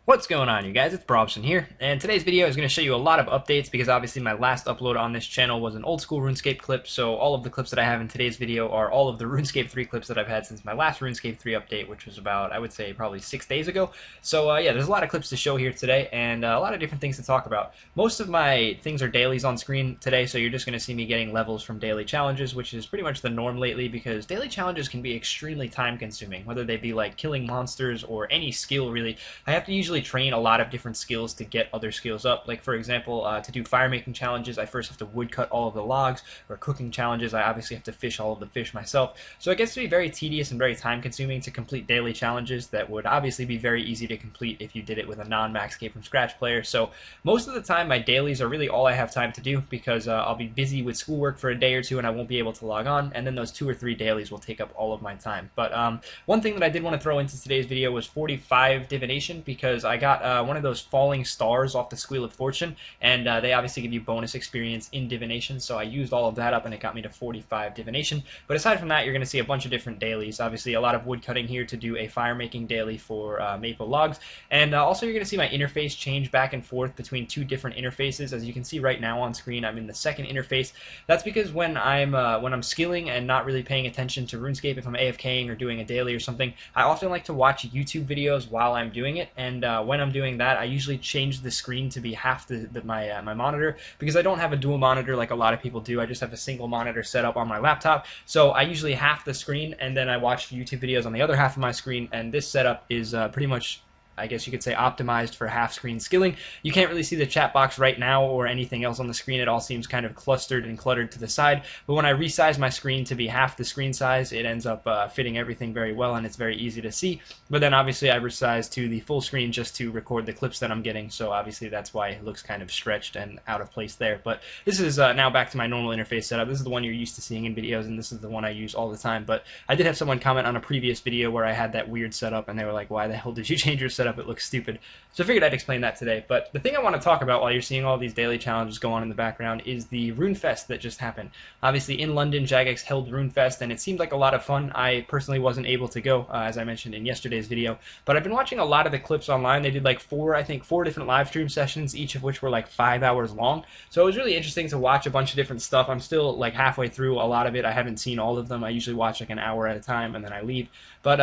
What's going on, you guys? It's Brobson here, and today's video is going to show you a lot of updates because obviously my last upload on this channel was an old school RuneScape clip, so all of the clips that I have in today's video are all of the RuneScape 3 clips that I've had since my last RuneScape 3 update, which was about, I would say, probably 6 days ago. So yeah, there's a lot of clips to show here today, and a lot of different things to talk about. Most of my things are dailies on screen today, so you're just going to see me getting levels from daily challenges, which is pretty much the norm lately because daily challenges can be extremely time consuming, whether they be like killing monsters or any skill really. I have to usually train a lot of different skills to get other skills up. Like for example, to do fire making challenges, I first have to woodcut all of the logs, or cooking challenges, I obviously have to fish all of the fish myself. So it gets to be very tedious and very time consuming to complete daily challenges that would obviously be very easy to complete if you did it with a non-max game from scratch player. So most of the time my dailies are really all I have time to do because I'll be busy with schoolwork for a day or two and I won't be able to log on, and then those 2 or 3 dailies will take up all of my time. But one thing that I did want to throw into today's video was 45 divination, because I got one of those falling stars off the Squeal of Fortune, and they obviously give you bonus experience in divination, so I used all of that up and it got me to 45 divination. But aside from that, you're going to see a bunch of different dailies. Obviously a lot of wood cutting here to do a fire making daily for maple logs, and also you're going to see my interface change back and forth between 2 different interfaces. As you can see right now on screen, I'm in the second interface. That's because when I'm skilling and not really paying attention to RuneScape, if I'm AFKing or doing a daily or something, I often like to watch YouTube videos while I'm doing it, and when I'm doing that, I usually change the screen to be half my monitor, because I don't have a dual monitor like a lot of people do. I just have a single monitor set up on my laptop, so I usually half the screen and then I watch YouTube videos on the other half of my screen, and this setup is pretty much, I guess you could say, optimized for half screen skilling. You can't really see the chat box right now or anything else on the screen. It all seems kind of clustered and cluttered to the side, but when I resize my screen to be half the screen size, it ends up fitting everything very well and it's very easy to see. But then obviously I resize to the full screen just to record the clips that I'm getting, so obviously that's why it looks kind of stretched and out of place there. But this is now back to my normal interface setup. This is the one you're used to seeing in videos, and this is the one I use all the time. But I did have someone comment on a previous video where I had that weird setup, and they were like, why the hell did you change your setup? It looks stupid. So I figured I'd explain that today. But the thing I want to talk about while you're seeing all these daily challenges go on in the background is the RuneFest that just happened. Obviously in London, Jagex held RuneFest, and it seemed like a lot of fun. I personally wasn't able to go, as I mentioned in yesterday's video, but I've been watching a lot of the clips online. They did like 4 different live stream sessions, each of which were like 5 hours long. So it was really interesting to watch a bunch of different stuff. I'm still like halfway through a lot of it. I haven't seen all of them. I usually watch like an hour at a time and then I leave. But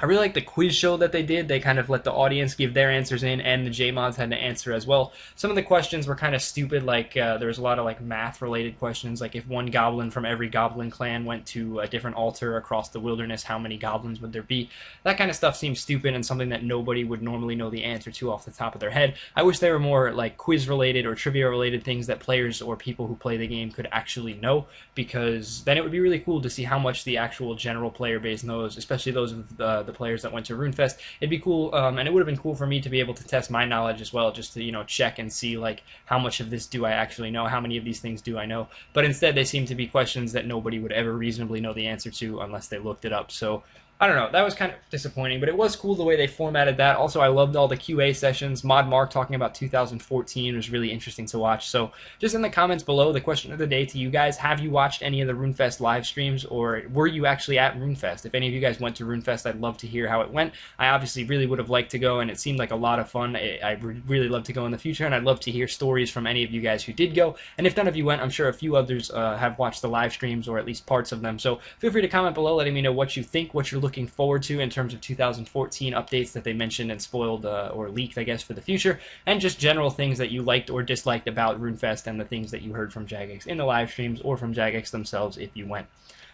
I really like the quiz show that they did. They kind of let the audience give their answers in, and the JMods had to answer as well. Some of the questions were kind of stupid, like there was a lot of like math-related questions, like if one goblin from every goblin clan went to a different altar across the wilderness, how many goblins would there be? That kind of stuff seems stupid and something that nobody would normally know the answer to off the top of their head. I wish there were more like quiz-related or trivia-related things that players or people who play the game could actually know, because then it would be really cool to see how much the actual general player base knows, especially those of the players that went to RuneFest. It'd be cool, and it would have been cool for me to be able to test my knowledge as well, just to, you know, check and see like how much of this do I actually know, how many of these things do I know. But instead they seem to be questions that nobody would ever reasonably know the answer to unless they looked it up. So I don't know, that was kind of disappointing, but it was cool the way they formatted that. Also, I loved all the QA sessions. Mod Mark talking about 2014 was really interesting to watch. So just in the comments below, the question of the day to you guys: have you watched any of the RuneFest live streams, or were you actually at RuneFest? If any of you guys went to RuneFest, I'd love to hear how it went. I obviously really would have liked to go, and it seemed like a lot of fun. I really love to go in the future, and I'd love to hear stories from any of you guys who did go. And if none of you went, I'm sure a few others have watched the live streams, or at least parts of them. So feel free to comment below letting me know what you think, what you're looking forward to in terms of 2014 updates that they mentioned and spoiled or leaked, I guess, for the future, and just general things that you liked or disliked about RuneFest and the things that you heard from Jagex in the live streams or from Jagex themselves if you went.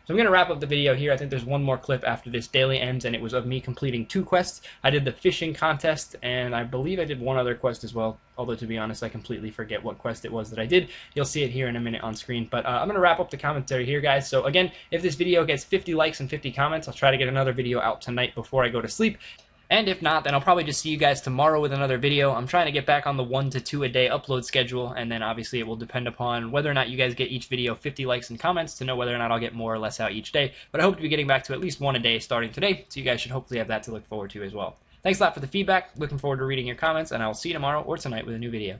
So I'm going to wrap up the video here. I think there's one more clip after this daily ends, and it was of me completing 2 quests. I did the fishing contest, and I believe I did one other quest as well, although to be honest I completely forget what quest it was that I did. You'll see it here in a minute on screen, but I'm going to wrap up the commentary here, guys. So again, if this video gets 50 likes and 50 comments, I'll try to get another video out tonight before I go to sleep. And if not, then I'll probably just see you guys tomorrow with another video. I'm trying to get back on the 1 to 2 a day upload schedule, and then obviously it will depend upon whether or not you guys get each video 50 likes and comments to know whether or not I'll get more or less out each day. But I hope to be getting back to at least 1 a day starting today, so you guys should hopefully have that to look forward to as well. Thanks a lot for the feedback. Looking forward to reading your comments, and I will see you tomorrow or tonight with a new video.